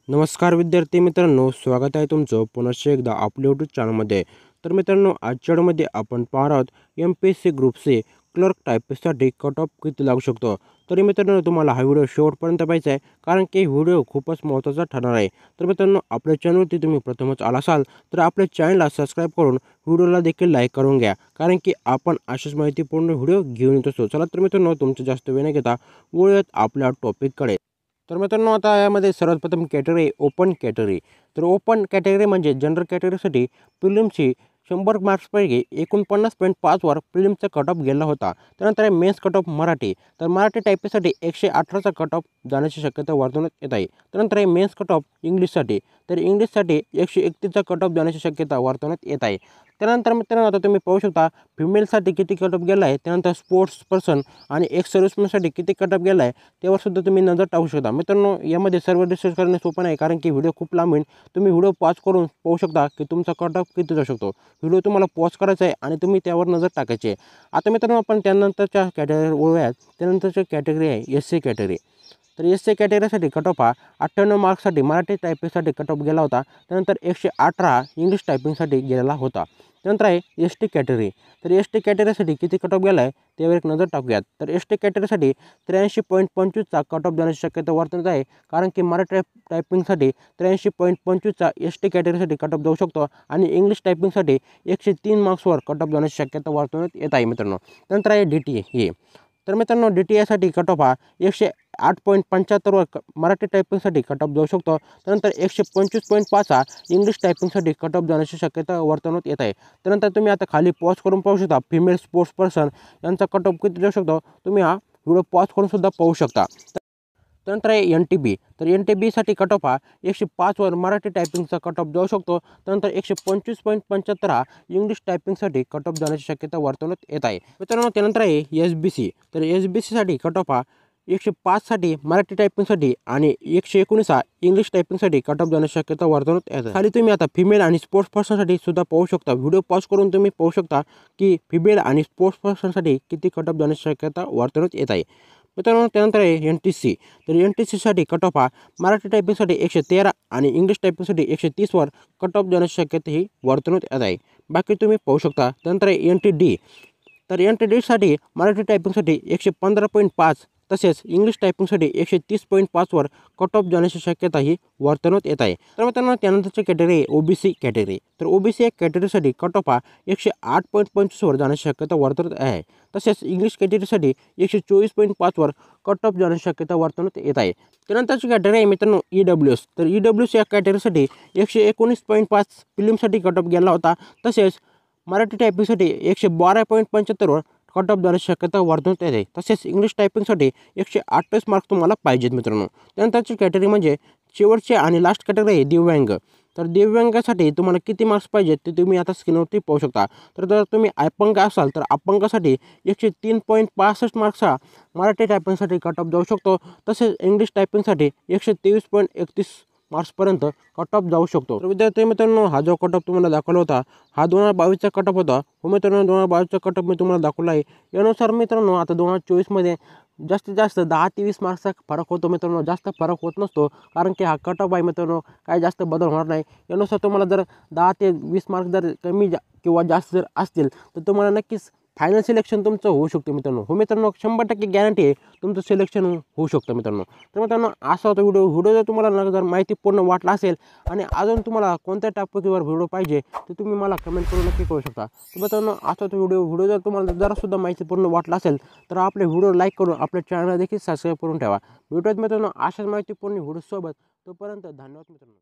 नमस्कार विद्यार्थी मित्रांनो, स्वागत आहे तुमचं पुनश्च एकदा आपल्या यूट्यूब चॅनलमध्ये. तर मित्रांनो, आजच्या व्हिडिओमध्ये आपण पाहणार आहोत MPSC ग्रुप सी क्लर्क टायपिस्टसाठी कट ऑफ किती लागू शकतो. तरी मित्रांनो, तुम्हाला हा व्हिडिओ शेवटपर्यंत पाहायचा आहे, कारण की व्हिडिओ खूपच महत्त्वाचा ठरणार आहे. तर मित्रांनो, आपल्या चॅनलवरती तुम्ही प्रथमच आला असाल तर आपल्या चॅनलला सबस्क्राईब करून व्हिडिओला देखील लाईक करून घ्या, कारण की आपण अशाच माहितीपूर्ण व्हिडिओ घेऊन येत असतो. चला तर मित्रांनो, तुमचं जास्त वेळ न घेता वळूयात आपल्या टॉपिककडे. तर मित्रांनो, आता यामध्ये सर्वात प्रथम कॅटेगरी ओपन कॅटेगरी. तर ओपन कॅटेगरी म्हणजे जनरल कॅटेगरीसाठी प्रिलिम्सची 100 मार्क्सपैकी 49.5 वर प्रिलिम्सचा कट ऑफ गेला होता. त्यानंतर मेन्स कट ऑफ मराठी. तर मराठी टायपिंगसाठी 118चा कट ऑफ जाण्याची शक्यता वर्तवण्यात येत आहे. त्यानंतर मेन्स कट ऑफ इंग्लिशसाठी. तर इंग्लिशसाठी 131चा कट ऑफ जाण्याची शक्यता वर्तवण्यात येत आहे. त्यानंतर मित्रांनो, आता तुम्ही पाहू शकता फिमेलसाठी किती कट ऑफ गेला आहे, त्यानंतर स्पोर्ट्स पर्सन आणि एक्स सर्व्हिसमॅनसाठी किती कट ऑफ गेला आहे त्यावर सुद्धा तुम्ही नजर टाकू शकता. मित्रांनो, यामध्ये सर्व डिस्कस करणे सोपं नाही, कारण की व्हिडिओ खूप लांब होईल. तुम्ही व्हिडिओ पॉज करून पाहू शकता की तुमचा कट ऑफ किती जाऊ शकतो. व्हिडिओ तुम्हाला पॉज करायचा आहे आणि तुम्ही त्यावर नजर टाकायची आहे. आता मित्रांनो, आपण त्यानंतरच्या कॅटेगरी वळूयात. त्यानंतरची कॅटेगरी आहे SC कॅटेगरी. तर SC कॅटेगरीसाठी कट ऑफ हा 98 मार्क्ससाठी मराठी टायपिंगसाठी कट ऑफ गेला होता. त्यानंतर 118 इंग्लिश टायपिंगसाठी गेलेला होता. त्यानंतर आहे ST कॅटेगरी. तर ST कॅटेगरीसाठी किती कट ऑफ गेला आहे त्यावर एक नजर टाकूयात. तर ST कॅटेगरीसाठी 83.25चा कट ऑफ जाण्याची शक्यता वर्तवत आहे, कारण की मराठी टायपिंगसाठी 83.25चा ST कॅटेगरीसाठी कट ऑफ जाऊ शकतो आणि इंग्लिश टायपिंगसाठी 103 मार्क्सवर कट ऑफ जाण्याची शक्यता वर्तवण्यात येत आहे मित्रांनो. त्यानंतर आहे DTA. तर मित्रांनो, DTAसाठी कट ऑफ हा 108.75वर मराठी टायपिंगसाठी कट ऑफ जाऊ शकतो. त्यानंतर 125.5 हा इंग्लिश टायपिंगसाठी कट ऑफ जाण्याची शक्यता वर्तवण्यात येत आहे. त्यानंतर तुम्ही आता खाली पॉज करून पाहू शकता फिमेल स्पोर्ट्स पर्सन यांचा कट ऑफ किती जाऊ शकतो. तुम्ही हा व्हिडिओ पॉज करून सुद्धा पाहू शकता. त्यानंतर आहे NTB. तर NTBसाठी कट ऑफ हा 105वर मराठी टायपिंगचा कट ऑफ जाऊ शकतो. त्यानंतर 125.75 हा इंग्लिश टायपिंगसाठी कट ऑफ जाण्याची शक्यता वर्तवण्यात येत आहे मित्रांनो. त्यानंतर आहे SBC. तर SBCसाठी कट ऑफ हा 105साठी मराठी टायपिंगसाठी आणि 119 हा इंग्लिश टायपिंगसाठी कट ऑफ जाण्याची शक्यता वर्तवण्यात येत आहे. खाली तुम्ही आता फिमेल आणि स्पोर्ट्स पर्सनसाठी सुद्धा पाहू शकता. व्हिडिओ पॉज करून तुम्ही पाहू शकता की फिमेल आणि स्पोर्ट्स पर्सनसाठी किती कट ऑफ जाण्याची शक्यता वर्तवण्यात येत आहे मित्रांनो. त्यानंतर आहे NTC. तर NTCसाठी कट ऑफ हा मराठी टायपिंगसाठी 113 आणि इंग्लिश टायपिंगसाठी 130वर कट ऑफ जाण्याची शक्यता ही वर्तवण्यात येत आहे. बाकी तुम्ही पाहू शकता. त्यानंतर आहे NTD. तर NTDसाठी मराठी टायपिंगसाठी 115.5 तसेच इंग्लिश टायपिंगसाठी 130.5वर कट ऑफ जाण्याची शक्यता ही वर्तवण्यात येत आहे. तर मित्रांनो, त्यानंतरची कॅटेगरी आहे OBC कॅटेगरी. तर OBC या कॅटेगरीसाठी कट ऑफ हा 108.25वर जाण्याची शक्यता वर्तवत आहे. तसेच इंग्लिश कॅटेगरीसाठी 124.5वर कट ऑफ जाण्याची शक्यता वर्तवण्यात येत आहे. त्यानंतरची कॅटेगरी आहे मित्रांनो EWS. तर EWS या कॅटेगरीसाठी 119.5 फिल्मसाठी कट ऑफ गेला होता. तसेच मराठी टायपिंगसाठी 112.75वर कट ऑफ जाण्याची शक्यता वर्तवण्यात येते. तसेच इंग्लिश टायपिंगसाठी 128 मार्क्स तुम्हाला पाहिजेत मित्रांनो. त्यानंतरची कॅटेगरी म्हणजे शेवटची आणि लास्ट कॅटेगरी आहे दिव्यांग. तर दिव्यांगासाठी तुम्हाला किती मार्क्स पाहिजेत ते तुम्ही आता स्क्रीनवरती पाहू शकता. तर जर तुम्ही अपंग असाल तर अपंगासाठी 103.65 मार्क्स हा मराठी टायपिंगसाठी कट ऑफ जाऊ शकतो. तसेच इंग्लिश टायपिंगसाठी 123.31 मार्क्सपर्यंत कट ऑफ जाऊ शकतो. तर विद्यार्थी मित्रांनो, हा जो कट ऑफ तुम्हाला दाखवला होता हा 2022चा कट ऑफ होता. हो मित्रांनो, 2022चा कट ऑफ मी तुम्हाला दाखवला आहे. यानुसार मित्रांनो, आता 2024मध्ये जास्तीत जास्त 10 ते 20 मार्क्सचा फरक होतो मित्रांनो. जास्त फरक होत नसतो, कारण की हा कट ऑफ आहे मित्रांनो. काही जास्त बदल होणार नाही. यानुसार तुम्हाला जर 10 ते 20 मार्क्स जर कमी किंवा जास्त जर असतील तर तुम्हाला नक्कीच फायनल सिलेक्शन तुमचं होऊ शकतं मित्रांनो. हो मित्रांनो, 100% गॅरंटी आहे तुमचं सिलेक्शन होऊ शकतं मित्रांनो. तर मित्रांनो, असा होता व्हिडिओ जर तुम्हाला जर माहितीपूर्ण वाटला असेल आणि अजून तुम्हाला कोणत्या टॉपिकवर व्हिडिओ पाहिजे तर तुम्ही मला कमेंट करून नक्की करू शकता. तर मित्रांनो, असा होता व्हिडिओ जर तुम्हाला जरासुद्धा माहितीपूर्ण वाटला असेल तर आपले व्हिडिओ लाईक करून आपल्या चॅनलला देखील सबस्क्राईब करून ठेवा. भेटूयात मित्रांनो अशाच माहितीपूर्ण व्हिडिओसोबत. तोपर्यंत धन्यवाद मित्रांनो.